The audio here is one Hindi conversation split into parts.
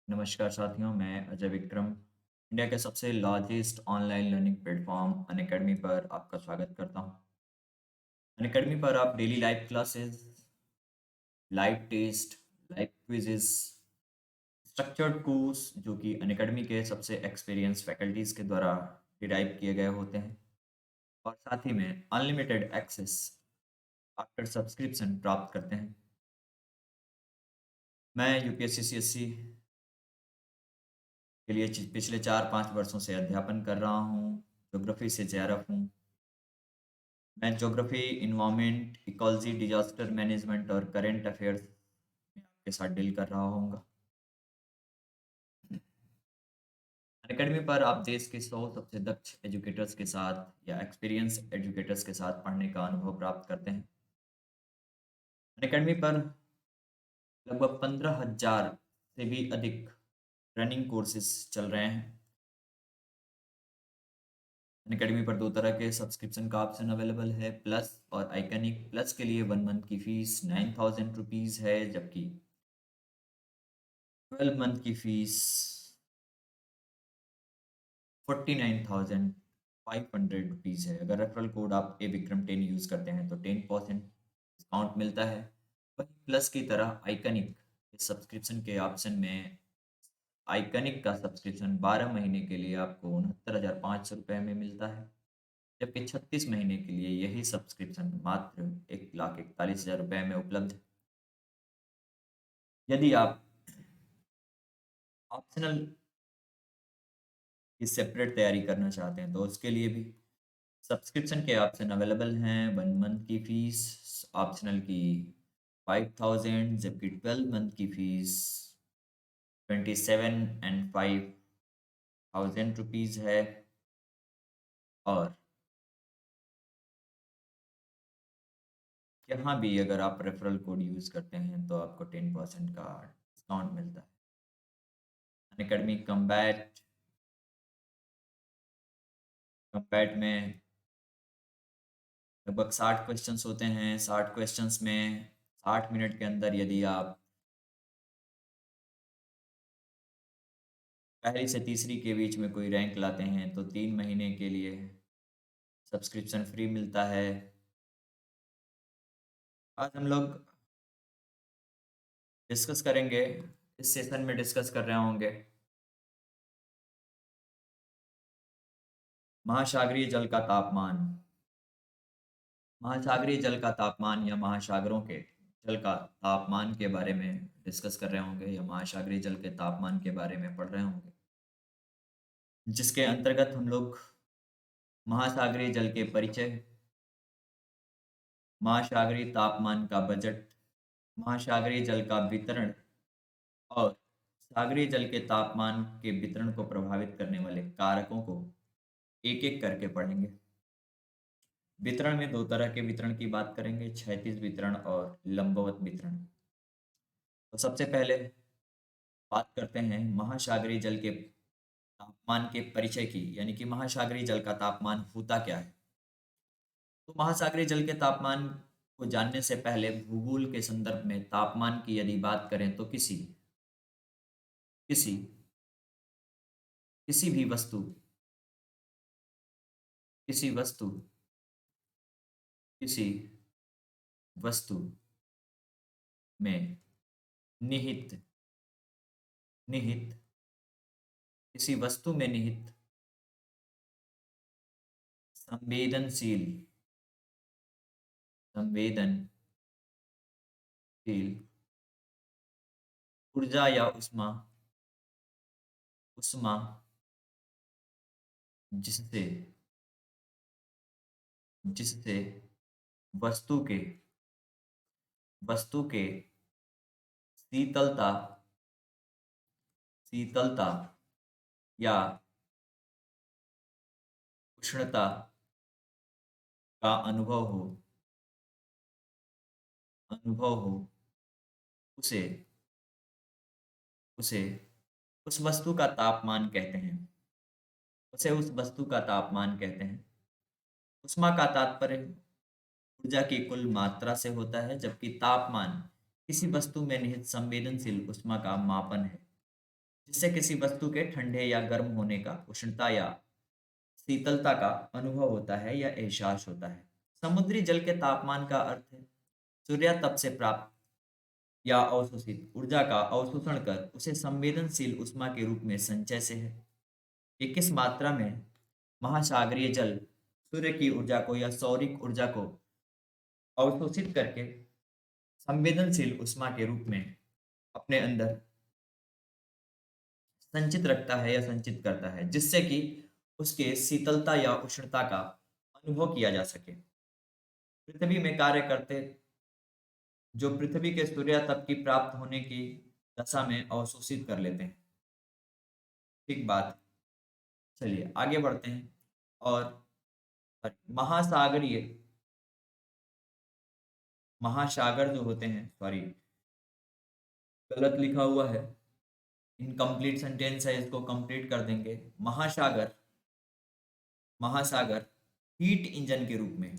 नमस्कार साथियों, मैं अजय विक्रम इंडिया के सबसे largest online learning platform Unacademy पर आपका स्वागत करता हूं। अनअकैडमी पर आप daily live classes, live test, live quizzes, structured course जो कि अनअकैडमी के सबसे एक्सपीरियंस फैकल्टीज के द्वारा डिराइव किए गए होते हैं और साथ ही में अनलिमिटेड एक्सेस आफ्टर सब्सक्रिप्शन प्राप्त करते हैं। मैं यूपीएससी सीएससी के लिए पिछले 4-5 वर्षों से अध्यापन कर रहा हूँ। ज्योग्राफी से जेआरएफ हूँ। मैं geography, environment, ecology, disaster management और करंट अफेयर्स में आपके साथ डील कर रहा होऊंगा। अनअकैडमी पर आप देश के 100 सबसे दक्ष एजुकेटर्स के साथ या एक्सपीरियंस एजुकेटर्स के साथ पढ़ने का अनुभव प्राप्त करते हैं। अनअकैडमी पर लगभग 15,000 से भी अधिक रनिंग कोर्सेज चल रहे हैं। अनअकैडमी पर दो तरह के सब्सक्रिप्शन का ऑप्शन अवेलेबल है, प्लस और आइकनिक। प्लस के लिए 1 मंथ की फीस 9,000 रुपीज़ है, जबकि 12 मंथ की फीस 49,500 रुपीज़ है। अगर रेफरल कोड आप ए विक्रम 10 यूज़ करते हैं तो 10% डिस्काउंट मिलता है। वहीं प्लस की तरह आइकनिक इस सब्सक्रिप्शन के ऑप्शन में आइकनिक का सब्सक्रिप्शन 12 महीने के लिए आपको 69,500 रुपये में मिलता है, जबकि 36 महीने के लिए यही सब्सक्रिप्शन मात्र 1,41,000 रुपये में उपलब्ध है। यदि आप ऑप्शनल की सेपरेट तैयारी करना चाहते हैं तो उसके लिए भी सब्सक्रिप्शन के ऑप्शन अवेलेबल हैं। 1 मंथ की फीस ऑप्शनल की 5,000, जबकि 12 मंथ की फीस 27 and 5,000 रुपीज़ है। और यहाँ भी अगर आप रेफरल कोड यूज़ करते हैं तो आपको 10% का डिस्काउंट मिलता है। अनअकैडमी कम्बैट कम्बैट में लगभग 60 क्वेश्चंस होते हैं। 60 क्वेश्चंस में 60 मिनट के अंदर यदि आप पहली से तीसरी के बीच में कोई रैंक लाते हैं तो 3 महीने के लिए सब्सक्रिप्शन फ्री मिलता है। आज हम लोग डिस्कस करेंगे, इस सेशन में डिस्कस कर रहे होंगे महासागरीय जल का तापमान। महासागरीय जल का तापमान या महासागरों के जल का तापमान के बारे में डिस्कस कर रहे होंगे या महासागरीय जल के तापमान के बारे में पढ़ रहे होंगे, जिसके अंतर्गत हम लोग महासागरीय जल के परिचय, महासागरीय तापमान का बजट, महासागरीय जल का वितरण और सागरीय जल के तापमान के वितरण को प्रभावित करने वाले कारकों को एक एक करके पढ़ेंगे। वितरण में दो तरह के वितरण की बात करेंगे, क्षैतिज वितरण और लंबवत वितरण। तो सबसे पहले बात करते हैं महासागरीय जल के तापमान के परिचय की, यानी कि महासागरीय जल का तापमान होता क्या है। तो महासागरीय जल के तापमान को जानने से पहले भूगोल के संदर्भ में तापमान की यदि बात करें तो किसी किसी किसी भी वस्तु किसी वस्तु किसी वस्तु में निहित निहित किसी वस्तु में निहित संवेदनशील संवेदनशील ऊर्जा या उष्मा उष्मा जिससे जिससे वस्तु के वस्तु के शीतलता शीतलता या उष्णता का अनुभव हो उसे उसे उस वस्तु का तापमान कहते हैं। उसे उस वस्तु का तापमान कहते हैं। उष्मा का तात्पर्य ऊर्जा की कुल मात्रा से होता है, जबकि तापमान किसी वस्तु में निहित संवेदनशील उष्मा का मापन है। जिससे किसी वस्तु के ठंडे या गर्म होने का, उष्णता या शीतलता का अनुभव होता है या एहसास होता है। समुद्री जल के तापमान का अर्थ है सूर्यातप से प्राप्त या अवशोषित ऊर्जा का अवशोषण कर उसे संवेदनशील उष्मा के रूप में संचय से है। ये किस मात्रा में महासागरीय जल सूर्य की ऊर्जा को या सौरिक ऊर्जा को अवशोषित करके संवेदनशील उष्मा के रूप में अपने अंदर संचित रखता है या संचित करता है, जिससे कि उसके शीतलता या उष्णता का अनुभव किया जा सके। पृथ्वी में कार्य करते जो पृथ्वी के सूर्यातप की प्राप्त होने की दशा में अवशोषित कर लेते हैं। ठीक बात। चलिए आगे बढ़ते हैं। और महासागरीय महासागर जो होते हैं, सॉरी गलत लिखा हुआ है, इनकम्प्लीट सेंटेंस है, इसको कंप्लीट कर देंगे। महासागर महासागर हीट इंजन के रूप में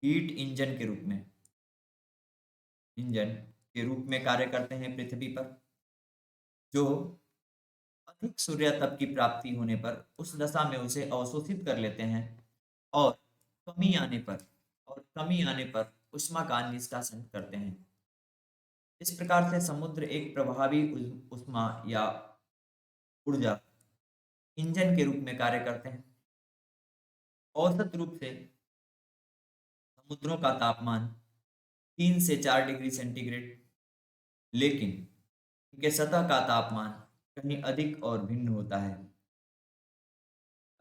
हीट इंजन के रूप में कार्य करते हैं पृथ्वी पर, जो अधिक सूर्यतप की प्राप्ति होने पर उस दशा में उसे अवशोषित कर लेते हैं और कमी आने पर उष्मा का निष्कासन करते हैं। इस प्रकार से समुद्र एक प्रभावी उष्मा या ऊर्जा इंजन के रूप में कार्य करते हैं। औसत रूप से समुद्रों का तापमान 3 से 4 डिग्री सेंटीग्रेड, लेकिन इनके सतह का तापमान कहीं अधिक और भिन्न होता है।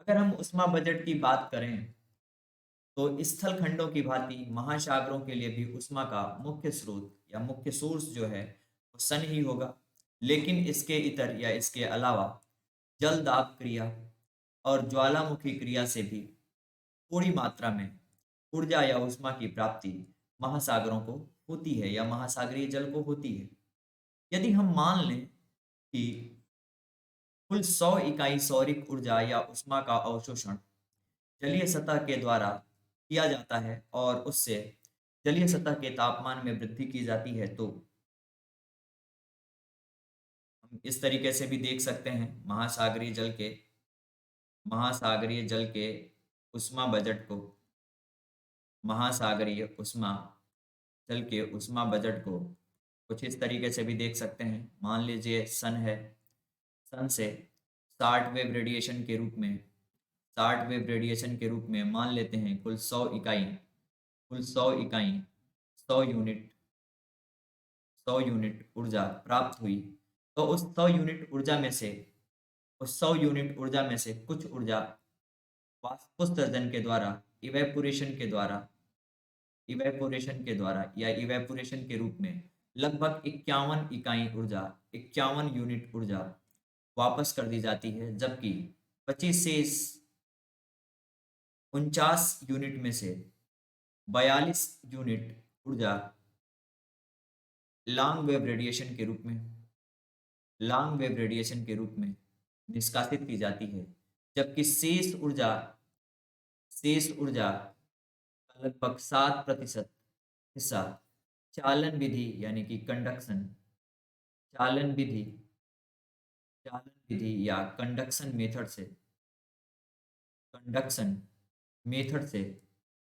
अगर हम उष्मा बजट की बात करें तो स्थल खंडों की भांति महासागरों के लिए भी उष्मा का मुख्य स्रोत या मुख्य सोर्स जो है वो सन ही होगा, लेकिन इसके इतर या इसके अलावा जल दाब क्रिया और ज्वालामुखी क्रिया से भी थोड़ी मात्रा में ऊर्जा या उष्मा की प्राप्ति महासागरों को होती है या महासागरीय जल को होती है। यदि हम मान लें कि कुल 100 इकाई सौरिक ऊर्जा या उष्मा का अवशोषण जलीय सतह के द्वारा किया जाता है और उससे जलीय सतह के तापमान में वृद्धि की जाती है, तो हम इस तरीके से भी देख सकते हैं महासागरीय जल के उष्मा बजट को महासागरीय उष्मा जल के उष्मा बजट को कुछ इस तरीके से भी देख सकते हैं। मान लीजिए सन है, सन से 60 वेव रेडिएशन के रूप में 60 वेव रेडिएशन के रूप में मान लेते हैं कुल 100 यूनिट ऊर्जा प्राप्त हुई। तो उस 100 यूनिट ऊर्जा में से कुछ ऊर्जा वाष्पोत्सर्जन के द्वारा इवेपोरेशन के रूप में लगभग 51 यूनिट ऊर्जा वापस कर दी जाती है, जबकि 25 से 49 यूनिट में से 42 यूनिट ऊर्जा लॉन्ग वेव रेडिएशन के रूप में निष्कासित की जाती है, जबकि शेष ऊर्जा का लगभग 7% हिस्सा चालन विधि यानी कि चालन विधि चालन विधि या कंडक्शन मेथड से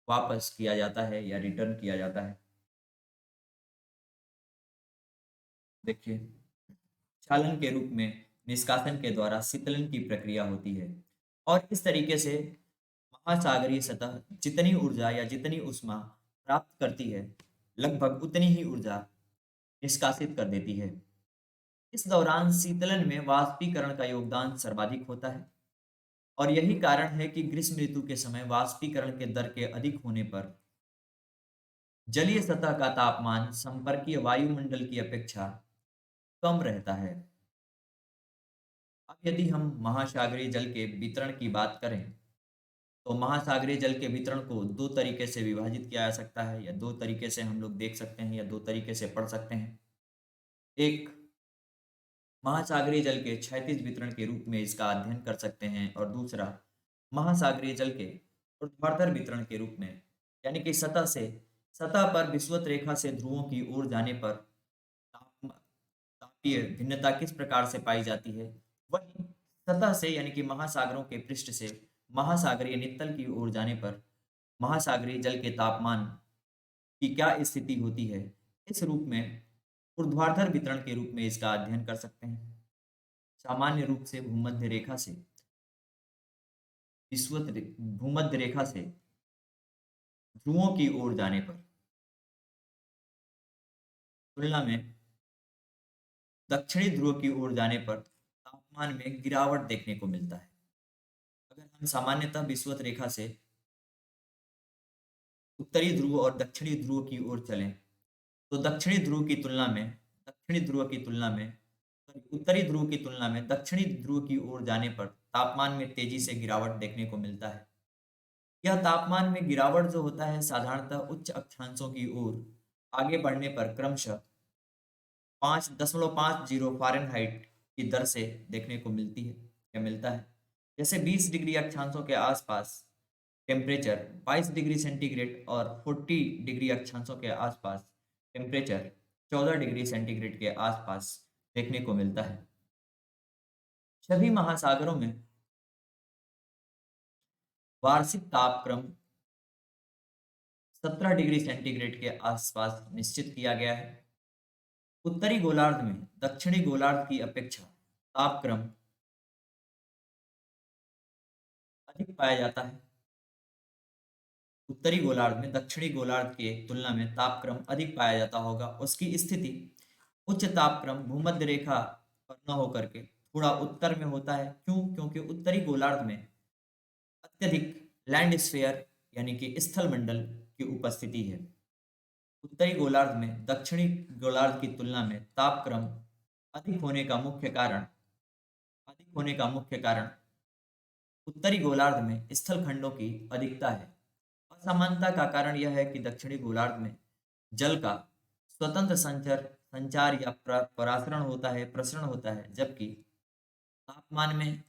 वापस किया जाता है या रिटर्न किया जाता है। देखिए, चालन के रूप में निष्कासन के द्वारा शीतलन की प्रक्रिया होती है और इस तरीके से महासागरीय सतह जितनी ऊर्जा या जितनी उष्मा प्राप्त करती है, लगभग उतनी ही ऊर्जा निष्कासित कर देती है। इस दौरान शीतलन में वाष्पीकरण का योगदान सर्वाधिक होता है और यही कारण है कि ग्रीष्म ऋतु के समय वाष्पीकरण के दर के अधिक होने पर जलीय सतह का तापमान संपर्कीय वायुमंडल की अपेक्षा कम रहता है। अब यदि हम महासागरीय जल के वितरण की बात करें तो महासागरीय जल के वितरण को दो तरीके से विभाजित किया जा सकता है या दो तरीके से हम लोग देख सकते हैं या दो तरीके से पढ़ सकते हैं। एक, महासागरीय जल के क्षैतिज वितरण के रूप में इसका अध्ययन कर सकते हैं और दूसरा महासागरीय जल के ऊर्ध्वाधर वितरण के रूप में, यानी कि सतह पर विषुवत रेखा से ध्रुवों की ओर जाने पर तापीय भिन्नता किस प्रकार से पाई जाती है। वहीं सतह से यानी कि महासागरों के पृष्ठ से महासागरीय नित्तल की ओर जाने पर महासागरीय जल के तापमान की क्या स्थिति होती है, इस रूप में ऊर्ध्वाधर वितरण के रूप में इसका अध्ययन कर सकते हैं। सामान्य रूप से भूमध्य रेखा से ध्रुवों की ओर जाने पर तुलना में दक्षिणी ध्रुव की ओर जाने पर तापमान में गिरावट देखने को मिलता है। अगर हम सामान्यतः विषुवत रेखा से उत्तरी ध्रुव और दक्षिणी ध्रुव की ओर चलें तो दक्षिणी ध्रुव की तुलना में उत्तरी ध्रुव की तुलना में दक्षिणी ध्रुव की ओर जाने पर तापमान में तेजी से गिरावट देखने को मिलता है। यह तापमान में गिरावट जो होता है साधारणतः उच्च अक्षांशों की ओर आगे बढ़ने पर क्रमशः 5.50 फ़ारेनहाइट की दर से देखने को मिलती है या मिलता है। जैसे 20 डिग्री अक्षांशों के आसपास टेम्परेचर 22 डिग्री सेंटीग्रेड और 40 डिग्री अक्षांशों के आसपास टेम्परेचर 14 डिग्री सेंटीग्रेड के आसपास देखने को मिलता है। सभी महासागरों में वार्षिक तापक्रम 17 डिग्री सेंटीग्रेड के आसपास निश्चित किया गया है। उत्तरी गोलार्ध में दक्षिणी गोलार्ध की अपेक्षा तापक्रम अधिक पाया जाता है। उत्तरी गोलार्ध में दक्षिणी गोलार्ध के तुलना में तापक्रम अधिक पाया जाता होगा। उसकी स्थिति उच्च तापक्रम भूमध्य रेखा पर न होकर के थोड़ा उत्तर में होता है। क्यों? क्योंकि उत्तरी गोलार्ध में अत्यधिक लैंड स्फीयर यानी कि स्थल मंडल की उपस्थिति है। उत्तरी गोलार्ध में दक्षिणी गोलार्ध की तुलना में तापक्रम अधिक होने का मुख्य कारण उत्तरी गोलार्ध में स्थल खंडों की अधिकता है। असमानता का कारण यह है कि दक्षिणी गोलार्ध में जल का स्वतंत्र संचार या प्रसरण होता है, जबकि तापमान में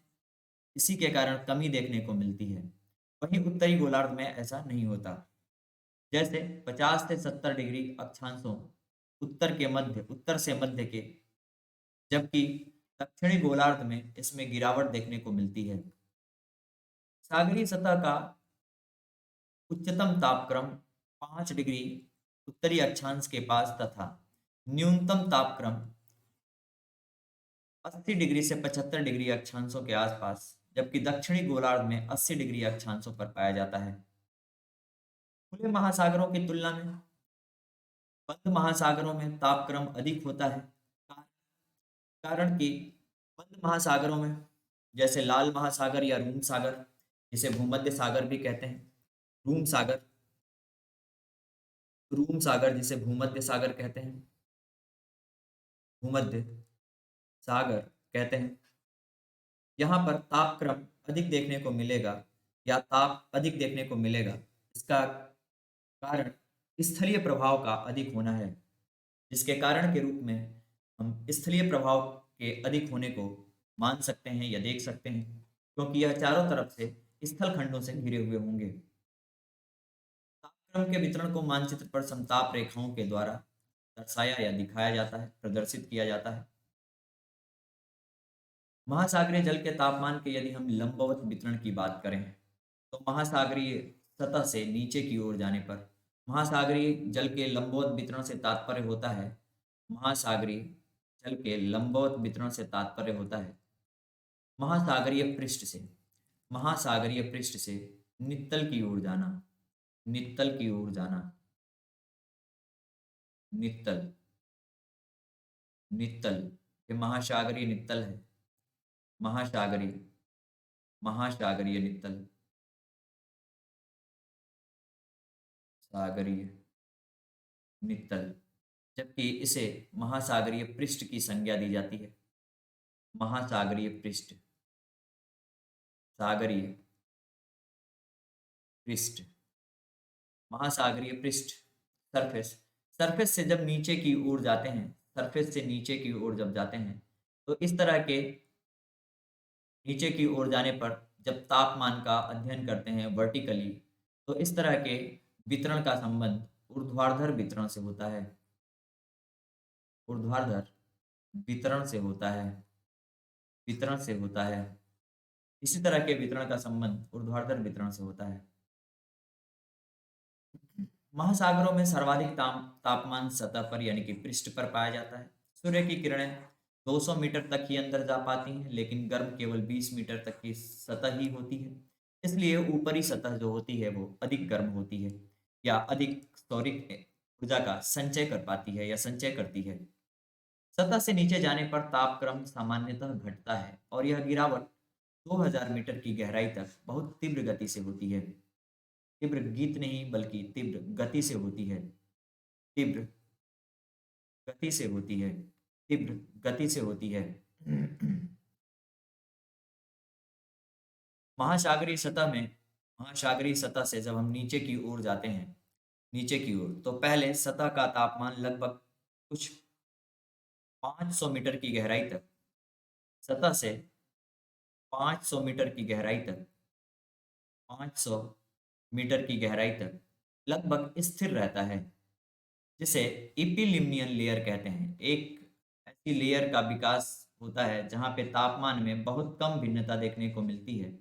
इसी के कारण कमी देखने को मिलती है। वहीं उत्तरी गोलार्ध में ऐसा नहीं होता। जैसे 50 से 70 डिग्री अक्षांशों उत्तर से मध्य के, जबकि दक्षिणी गोलार्ध में इसमें गिरावट देखने को मिलती है। सागरीय सतह का उच्चतम तापक्रम 5 डिग्री उत्तरी अक्षांश के पास तथा न्यूनतम तापक्रम 80 डिग्री से 75 डिग्री अक्षांशों के आसपास, जबकि दक्षिणी गोलार्ध में 80 डिग्री अक्षांशों पर पाया जाता है। खुले महासागरों की तुलना में बंद महासागरों में तापक्रम अधिक होता है। कारण कि बंद महासागरों में जैसे लाल महासागर या रूम सागर, जिसे भूमध्य सागर भी कहते हैं, रूम सागर जिसे भूमध्य सागर कहते हैं, भूमध्य सागर कहते हैं, यहाँ पर तापक्रम अधिक देखने को मिलेगा या ताप अधिक देखने को मिलेगा। इसका कारण स्थलीय प्रभाव का अधिक होना है, जिसके कारण के रूप में हम स्थलीय प्रभाव के अधिक होने को मान सकते हैं या देख सकते हैं, क्योंकि यह चारों तरफ से स्थल खंडों से घिरे हुए होंगे। तापक्रम के वितरण को मानचित्र पर समताप रेखाओं के द्वारा दर्शाया या दिखाया जाता है, प्रदर्शित किया जाता है। महासागरीय जल के तापमान के यदि हम लंबवत वितरण की बात करें तो महासागरीय सतह से नीचे की ओर जाने पर महासागरीय जल के लंबवत वितरण से तात्पर्य होता है महासागरीय जल के लंबवत वितरण से तात्पर्य होता है महासागरीय पृष्ठ से नित्तल की ओर जाना, नित्तल नित्तल ये महासागरीय नित्तल है, महासागरीय महासागरीय नित्तल, सागरीय नित्तल, जबकि इसे महासागरीय पृष्ठ की संज्ञा दी जाती है। महासागरीय पृष्ठ, सागरीय पृष्ठ, महासागरीय पृष्ठ, सरफेस से जब नीचे की ओर जाते हैं, सरफेस से नीचे की ओर जब जाते हैं तो इस तरह के नीचे की ओर जाने पर जब तापमान का अध्ययन करते हैं वर्टिकली, तो इस तरह के वितरण का संबंध ऊर्ध्वाधर वितरण से होता है। ऊर्ध्वाधर वितरण से होता है, वितरण से होता है। इसी तरह के वितरण का संबंध ऊर्ध्वाधर वितरण से होता है। महासागरों में सर्वाधिक तापमान सतह पर यानी कि पृष्ठ पर पाया जाता है। सूर्य की किरणें 200 मीटर तक ही अंदर जा पाती हैं, लेकिन गर्म केवल 20 मीटर तक की सतह ही होती है। इसलिए ऊपरी सतह जो होती है वो अधिक गर्म होती है या अधिक सौरिक ऊर्जा का संचय कर पाती है या संचय करती है। सतह से नीचे जाने पर तापक्रम सामान्यतः घटता है और यह गिरावट 2000 मीटर की गहराई तक बहुत तीव्र गति से होती है। तीव्र गीत नहीं बल्कि तीव्र गति से होती है। तीव्र गति से होती है। तीव्र गति से होती है। महासागरीय सतह में महासागरीय सतह से जब हम नीचे की ओर जाते हैं, नीचे की ओर, तो पहले सतह का तापमान लगभग कुछ 500 मीटर की गहराई तक, सतह से 500 मीटर की गहराई तक, 500 मीटर की गहराई तक लगभग स्थिर रहता है, जिसे इपिलिमियन लेयर कहते हैं। एक ऐसी लेयर का विकास होता है जहां पे तापमान में बहुत कम भिन्नता देखने को मिलती है,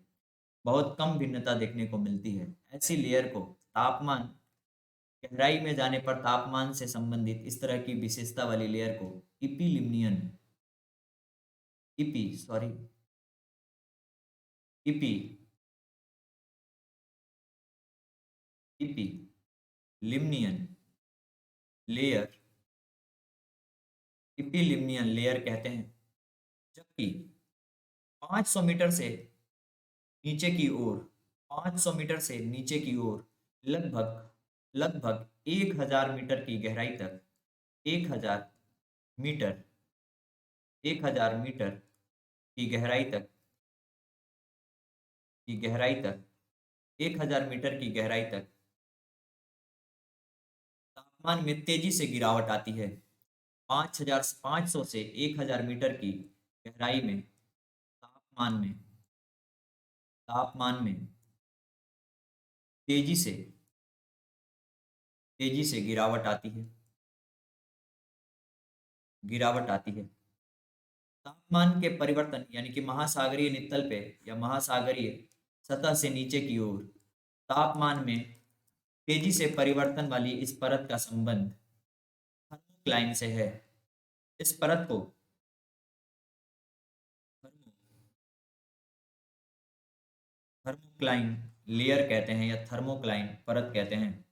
बहुत कम भिन्नता देखने को मिलती है। ऐसी लेयर को तापमान, गहराई में जाने पर तापमान से संबंधित इस तरह की विशेषता वाली लेयर को epilimnion epi sorry epi epilimnion layer epilimnion layer कहते हैं। जबकि 500 मीटर से नीचे की ओर, 500 मीटर से नीचे की ओर लगभग लगभग 1000 मीटर की गहराई तक, 1000 मीटर 1000 मीटर की गहराई तक, की गहराई तक 1000 मीटर की गहराई तक तापमान में तेजी से गिरावट आती है। 5500 से 1000 मीटर की गहराई में तापमान में तापमान में तेजी से गिरावट आती है, गिरावट आती है। तापमान के परिवर्तन यानी कि महासागरीय नितल पे या महासागरीय सतह से नीचे की ओर तापमान में तेजी से परिवर्तन वाली इस परत का संबंध थर्मोक्लाइन से है। इस परत को थर्मोक्लाइन लेयर कहते हैं या थर्मोक्लाइन परत कहते हैं।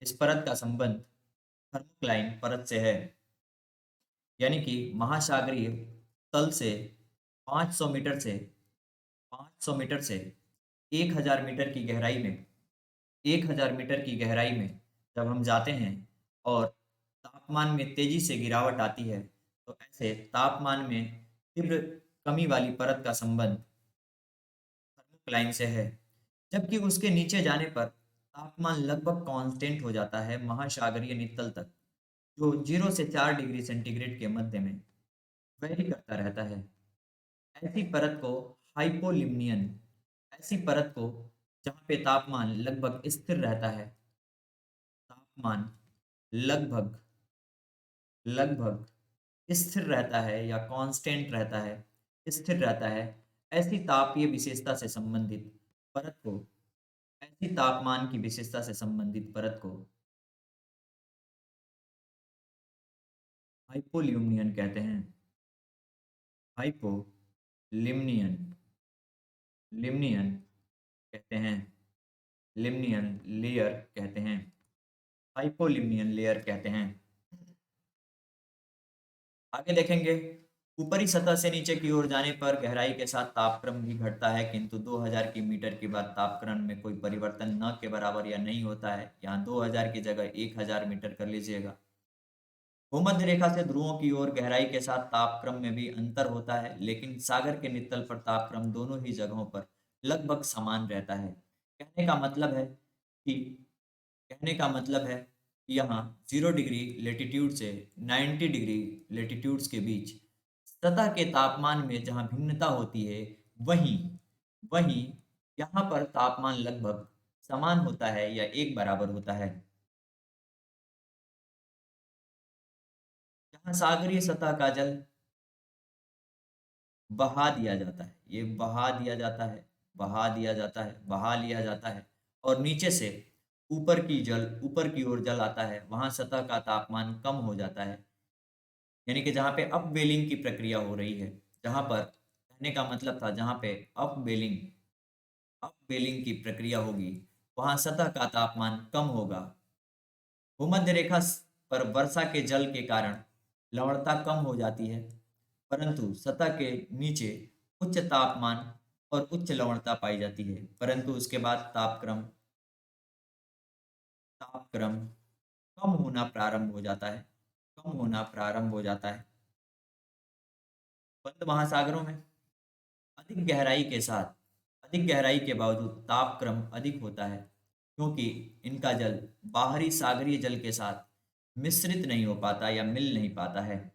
इस परत का संबंध थर्मोक्लाइन परत से है, यानी कि महासागरीय तल से 500 मीटर से 500 मीटर से 1000 मीटर की गहराई में, 1000 मीटर की गहराई में जब हम जाते हैं और तापमान में तेजी से गिरावट आती है, तो ऐसे तापमान में तीव्र कमी वाली परत का संबंध थर्मोक्लाइन से है। जबकि उसके नीचे जाने पर तापमान लगभग कांस्टेंट हो जाता है महासागरीय नितल तक, जो 0 से 4 डिग्री सेंटीग्रेड के मध्य में वेरी करता रहता है। ऐसी परत को हाइपोलिम्नियन, ऐसी परत को जहाँ पे तापमान लगभग स्थिर रहता है, तापमान लगभग लगभग स्थिर रहता है या कांस्टेंट रहता है, स्थिर रहता है, ऐसी तापीय विशेषता से संबंधित परत को, ऐसी तापमान की विशेषता से संबंधित परत को हाइपोल्यूमिनियन कहते हैं। हाइपोलिम्नियन लिम्नियन कहते हैं, लिम्नियन लेयर कहते हैं, हाइपोलिम्नियन लेयर कहते हैं। आगे देखेंगे, ऊपरी सतह से नीचे की ओर जाने पर गहराई के साथ तापक्रम भी घटता है, किंतु 2000 की मीटर के बाद तापक्रम में कोई परिवर्तन न के बराबर या नहीं होता है। यहाँ 2000 की जगह 1000 मीटर कर लीजिएगा। भूमध्य रेखा से ध्रुवों की ओर गहराई के साथ तापक्रम में भी अंतर होता है, लेकिन सागर के नितल पर तापक्रम दोनों ही जगहों पर लगभग समान रहता है। कहने का मतलब है कि कहने का मतलब है कि यहाँ 0 डिग्री लेटीट्यूड से 90 डिग्री लेटीट्यूड्स के बीच सतह के तापमान में जहाँ भिन्नता होती है, वहीं वहीं यहाँ पर तापमान लगभग समान होता है या एक बराबर होता है। जहाँ सागरीय सतह का जल बहा दिया जाता है, ये बहा दिया जाता है, बहा दिया जाता है, बहा लिया जाता है, और नीचे से ऊपर की ओर जल आता है, वहां सतह का तापमान कम हो जाता है। यानी कि जहाँ पे अपवेलिंग की प्रक्रिया हो रही है, जहाँ पर कहने का मतलब था, जहाँ पे अपवेलिंग की प्रक्रिया होगी, वहां सतह का तापमान कम होगा। भूमध्य रेखा पर वर्षा के जल के कारण लवणता कम हो जाती है, परंतु सतह के नीचे उच्च तापमान और उच्च लवणता पाई जाती है, परंतु उसके बाद तापक्रम कम होना प्रारंभ हो जाता है, कम होना प्रारंभ हो जाता है। बंद महासागरों में अधिक गहराई के साथ अधिक गहराई के बावजूद तापक्रम अधिक होता है, क्योंकि इनका जल बाहरी सागरीय जल के साथ मिश्रित नहीं हो पाता या मिल नहीं पाता है।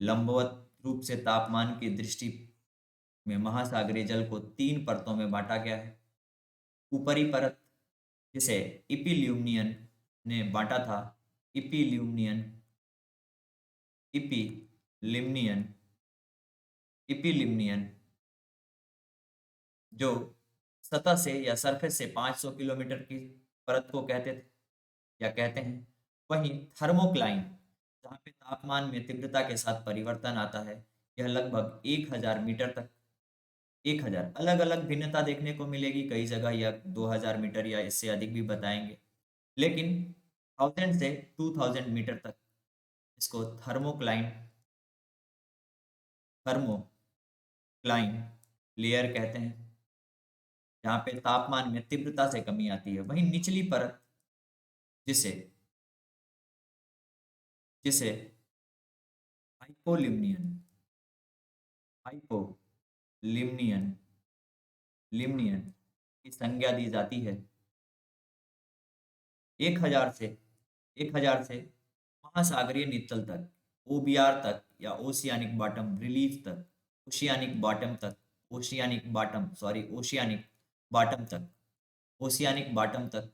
लंबवत रूप से तापमान की दृष्टि में महासागरीय जल को तीन परतों में बांटा गया है। ऊपरी परत, जिसे इपील्यूमिनियन ने बांटा था, इपील्यूमिनियन इपीलिम्नियन इपीलिम्नियन जो सतह से या सरफेस से 500 किलोमीटर की परत को कहते थे या कहते हैं। वहीं थर्मोक्लाइन, जहाँ पे तापमान में तीव्रता के साथ परिवर्तन आता है, यह लगभग 1000 मीटर तक, 1000 अलग अलग भिन्नता देखने को मिलेगी, कई जगह यह 2000 मीटर या इससे अधिक भी बताएंगे, लेकिन 1000 से 2000 मीटर तक इसको थर्मोक्लाइन लेयर कहते हैं, जहाँ पे तापमान में तीव्रता से कमी आती है। वहीं निचली परत, जिसे जिसे हाइपोलिम्नियन हाइपोलिम्नियन लिम्नियन की संज्ञा दी जाती है, 1000 से महासागरीय नितल तक, ओबीआर तक या ओशियानिक बॉटम रिलीफ तक, ओशियानिक बॉटम तक, ओशियानिक बॉटम तक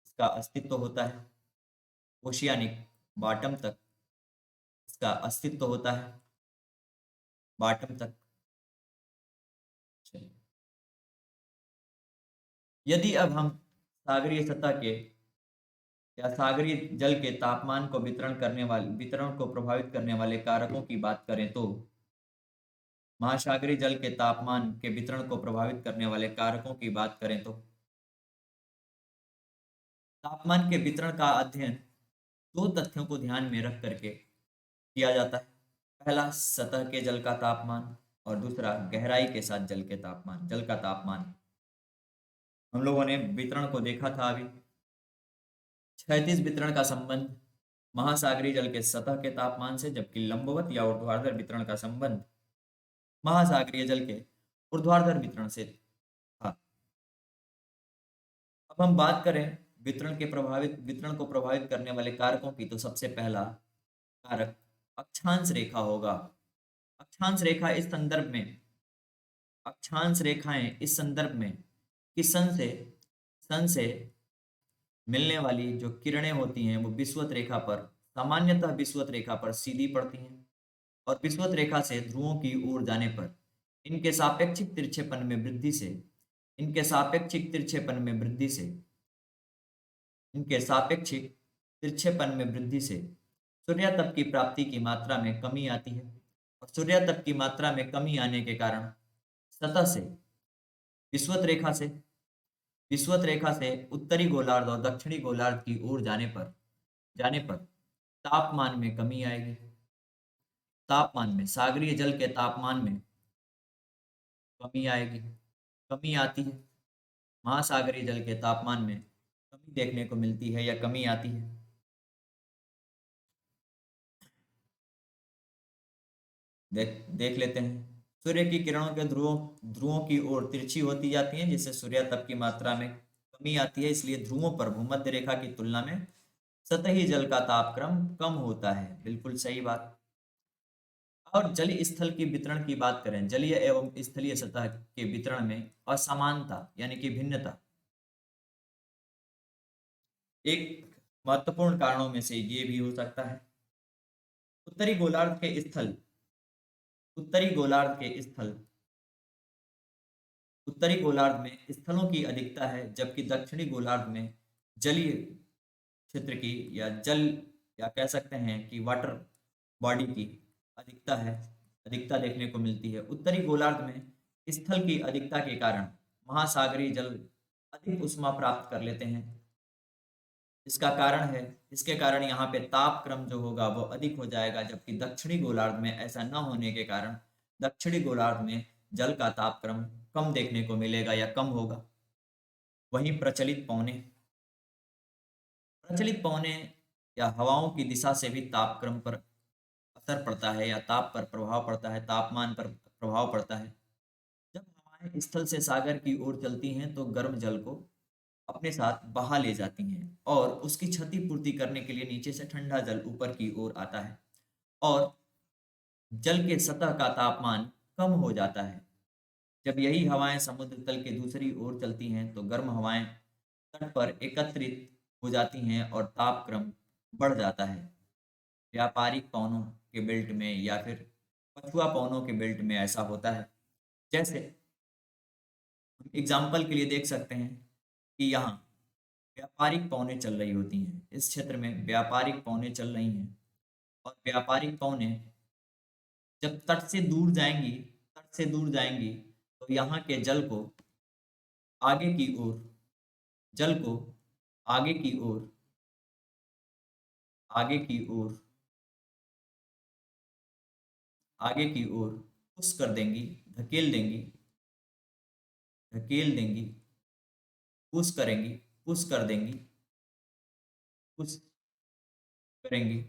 इसका अस्तित्व होता है। ओशियानिक बॉटम तक इसका अस्तित्व होता है, बॉटम तक। चलिए, यदि अब हम सागरीय सतह के या सागरीय जल के तापमान को वितरण को प्रभावित करने वाले कारकों की बात करें, तो महासागरीय जल के तापमान के वितरण को प्रभावित करने वाले कारकों की बात करें तो तापमान के वितरण का अध्ययन दो तथ्यों को ध्यान में रख करके किया जाता है। पहला, सतह के जल का तापमान, और दूसरा, गहराई के साथ जल का तापमान। हम लोगों ने वितरण को देखा था अभी। क्षैतिज वितरण का संबंध महासागरीय जल के सतह के तापमान से, जबकि लंबवत या ऊर्ध्वाधर वितरण का संबंध महासागरीय जल के ऊर्ध्वाधर वितरण से था। अब हम बात करें वितरण को प्रभावित करने वाले कारकों की, तो सबसे पहला कारक अक्षांश रेखा होगा। अक्षांश रेखा इस संदर्भ में अक्षांश रेखाएं इस संदर्भ में कि सन से मिलने वाली जो किरणें होती हैं, वो सामान्यतः विषुवत रेखा पर सीधी पड़ती हैं, और विषुवत रेखा से ध्रुवों की ओर जाने पर इनके सापेक्षिक तिरछेपन में वृद्धि से इनके सापेक्षिक तिरछेपन में वृद्धि से इनके सापेक्षिक तिरछेपन में वृद्धि से सूर्यातप की प्राप्ति की मात्रा में कमी आती है, और सूर्यातप की मात्रा में कमी आने के कारण सतह से विषुवत रेखा से उत्तरी गोलार्ध और दक्षिणी गोलार्ध की ओर जाने पर तापमान में कमी आएगी। तापमान में सागरीय जल के तापमान में कमी आएगी, कमी आती है। महासागरीय जल के तापमान में कमी देखने को मिलती है या कमी आती है। देख लेते हैं। सूर्य की किरणों के ध्रुवों की ओर तिरछी होती जाती हैं, जिससे सूर्यातप की मात्रा में कमी आती है। इसलिए ध्रुवों पर भूमध्य रेखा की तुलना में सतही जल का तापक्रम कम होता है। बिल्कुल सही बात। और जलीय स्थल की वितरण की बात करें, जलीय एवं स्थलीय सतह के वितरण में असमानता यानी कि भिन्नता एक महत्वपूर्ण कारणों में से ये भी हो सकता है। उत्तरी गोलार्ध के स्थल उत्तरी गोलार्ध के स्थल उत्तरी गोलार्ध में स्थलों की अधिकता है, जबकि दक्षिणी गोलार्ध में जलीय क्षेत्र की या जल या कह सकते हैं कि वाटर बॉडी की अधिकता है अधिकता देखने को मिलती है। उत्तरी गोलार्ध में स्थल की अधिकता के कारण महासागरीय जल अधिक ऊष्मा प्राप्त कर लेते हैं। इसका कारण है इसके कारण यहाँ पे तापक्रम जो होगा वो अधिक हो जाएगा, जबकि दक्षिणी गोलार्ध में ऐसा न होने के कारण दक्षिणी गोलार्ध में जल का तापक्रम कम देखने को मिलेगा या कम होगा। वहीं प्रचलित पवने या हवाओं की दिशा से भी तापक्रम पर असर पड़ता है या ताप पर प्रभाव पड़ता है, तापमान पर प्रभाव पड़ता है। जब हवाएं स्थल से सागर की ओर चलती हैं तो गर्म जल को अपने साथ बहा ले जाती हैं और उसकी क्षतिपूर्ति करने के लिए नीचे से ठंडा जल ऊपर की ओर आता है और जल के सतह का तापमान कम हो जाता है। जब यही हवाएं समुद्र तल के दूसरी ओर चलती हैं तो गर्म हवाएं तट पर एकत्रित हो जाती हैं और तापक्रम बढ़ जाता है। व्यापारिक पवनों के बेल्ट में या फिर पछुआ पवनों के बेल्ट में ऐसा होता है। जैसे हम एग्जाम्पल के लिए देख सकते हैं कि यहाँ व्यापारिक पवनें चल रही होती हैं, इस क्षेत्र में व्यापारिक पवनें चल रही हैं और व्यापारिक पवनें जब तट से दूर जाएंगी तो यहाँ के जल को आगे की ओर जल को आगे की ओर आगे की ओर आगे की ओर पुश कर देंगी, धकेल देंगी, पुश करेंगी, पुश कर देंगी, पुश करेंगी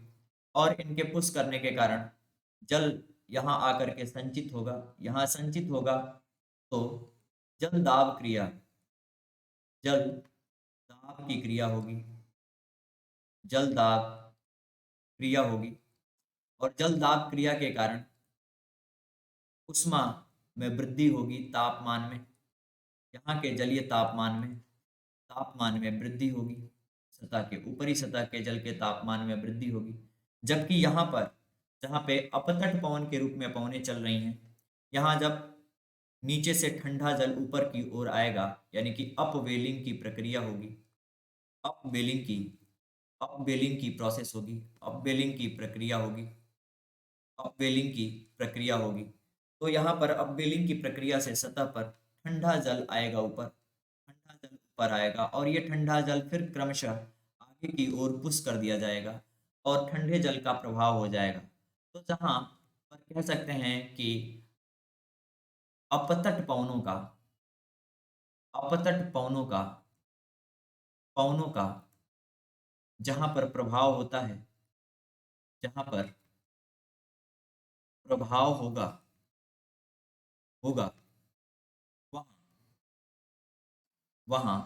और इनके पुश करने के कारण जल यहाँ आकर के संचित होगा। यहाँ संचित होगा तो जल दाब क्रिया जल दाब की क्रिया होगी जल दाब क्रिया होगी और जल दाब क्रिया के कारण ऊष्मा में वृद्धि होगी, तापमान में यहाँ के जलीय तापमान में वृद्धि होगी, सतह के ऊपरी सतह के जल के तापमान में वृद्धि होगी। जबकि यहाँ पर जहाँ पे अपतट पवन के रूप में पवनें चल रही हैं, यहाँ जब नीचे से ठंडा जल ऊपर की ओर आएगा यानी कि अपवेलिंग की प्रक्रिया होगी, अपवेलिंग की प्रोसेस होगी, अपवेलिंग की प्रक्रिया होगी, अपवेलिंग की प्रक्रिया होगी। तो यहाँ पर अपवेलिंग की प्रक्रिया से सतह पर ठंडा जल आएगा और ये ठंडा जल फिर क्रमशः आगे की ओर पुश कर दिया जाएगा और ठंडे जल का प्रभाव हो जाएगा। तो जहाँ पर कह सकते हैं कि अपतट पवनों का अपतट पवनों का जहाँ पर प्रभाव होता है जहाँ पर प्रभाव होगा वहाँ वहाँ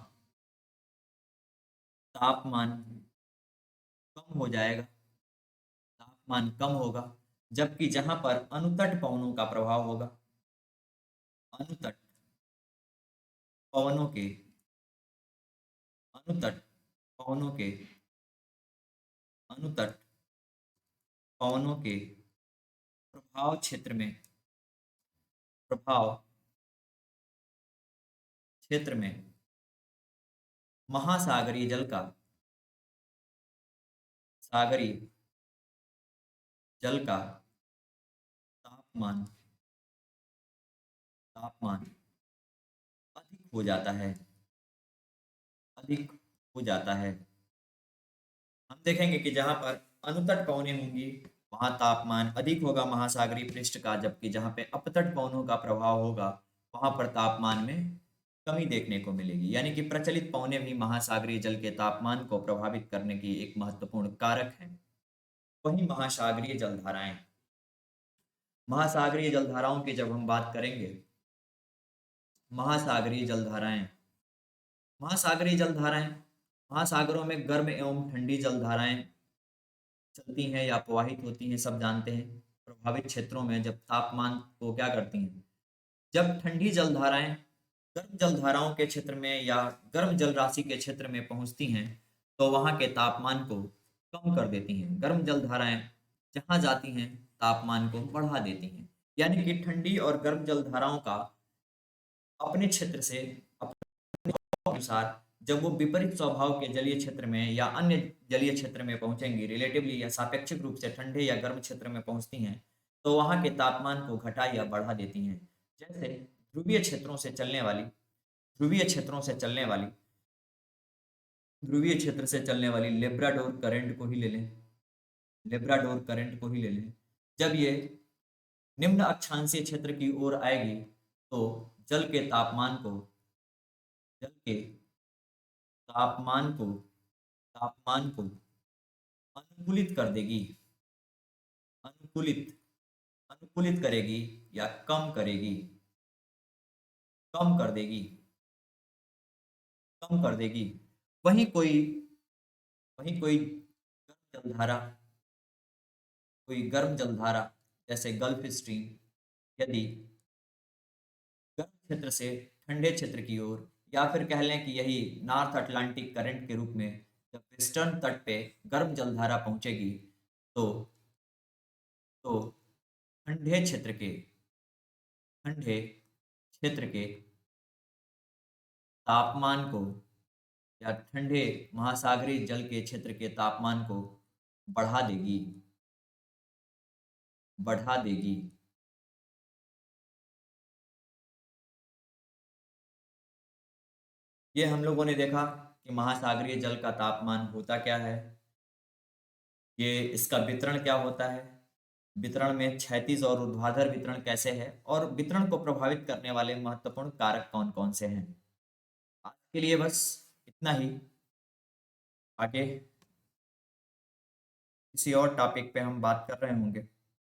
तापमान कम हो जाएगा, तापमान कम होगा। जबकि जहाँ पर अनुतट पवनों का प्रभाव होगा, अनुतट पवनों के अनुतट पवनों के अनुतट पवनों के प्रभाव क्षेत्र में महासागरीय जल का तापमान अधिक हो जाता है अधिक हो जाता है। हम देखेंगे कि जहाँ पर अनुतट पवनें होंगी वहाँ तापमान अधिक होगा महासागरीय पृष्ठ का, जबकि जहाँ पे अपतट पवनों का प्रभाव होगा वहाँ पर तापमान में कमी देखने को मिलेगी। यानी कि प्रचलित पवनें भी महासागरीय जल के तापमान को प्रभावित करने की एक महत्वपूर्ण कारक है। वहीं महासागरीय जलधाराओं की जब हम बात करेंगे, महासागरीय जलधाराएं महासागरों में गर्म एवं ठंडी जलधाराएं चलती हैं या प्रवाहित होती हैं। सब जानते हैं प्रभावित क्षेत्रों में जब तापमान को क्या करती हैं, जब ठंडी जलधाराएं गर्म जलधाराओं के क्षेत्र में या गर्म जल राशि के क्षेत्र में पहुंचती हैं तो वहां के तापमान को कम कर देती हैं। गर्म जलधाराएं जहां जाती हैं तापमान को बढ़ा देती हैं। यानी कि ठंडी और गर्म जलधाराओं का अपने क्षेत्र से अनुसार जब वो विपरीत स्वभाव के जलीय क्षेत्र में या अन्य जलीय क्षेत्र में पहुंचेंगी, रिलेटिवली या सापेक्षिक रूप से ठंडे या गर्म क्षेत्र में पहुंचती हैं, तो वहां के तापमान को घटा या बढ़ा देती हैं। जैसे ध्रुवीय क्षेत्रों से चलने वाली ध्रुवीय क्षेत्रों से चलने वाली ध्रुवीय क्षेत्र से चलने वाली लेब्राडोर करंट को ही ले लें। लेब्राडोर करंट को ही ले लें। जब ये निम्न अक्षांशीय क्षेत्र की ओर आएगी, तो जल के तापमान को जल के तापमान को तापमान को अनुकूलित कर देगी। अनुकूलित अनुकूलित करेगी या कम कर देगी कम कर देगी। वहीं कोई वहीं गर्म जलधारा जैसे गल्फ स्ट्रीम यदि गर्म क्षेत्र से ठंडे क्षेत्र की ओर, या फिर कह लें कि यही नॉर्थ अटलांटिक करंट के रूप में जब वेस्टर्न तट पे गर्म जलधारा पहुंचेगी, तो तो ठंडे क्षेत्र के ठंडे क्षेत्र के तापमान को या ठंडे महासागरीय जल के क्षेत्र के तापमान को बढ़ा देगी बढ़ा देगी। ये हम लोगों ने देखा कि महासागरीय जल का तापमान होता क्या है, ये इसका वितरण क्या होता है, वितरण में क्षैतिज और ऊर्ध्वाधर वितरण कैसे है, और वितरण को प्रभावित करने वाले महत्वपूर्ण कारक कौन कौन से हैं। आज के लिए बस इतना ही। आगे किसी और टॉपिक पे हम बात कर रहे होंगे।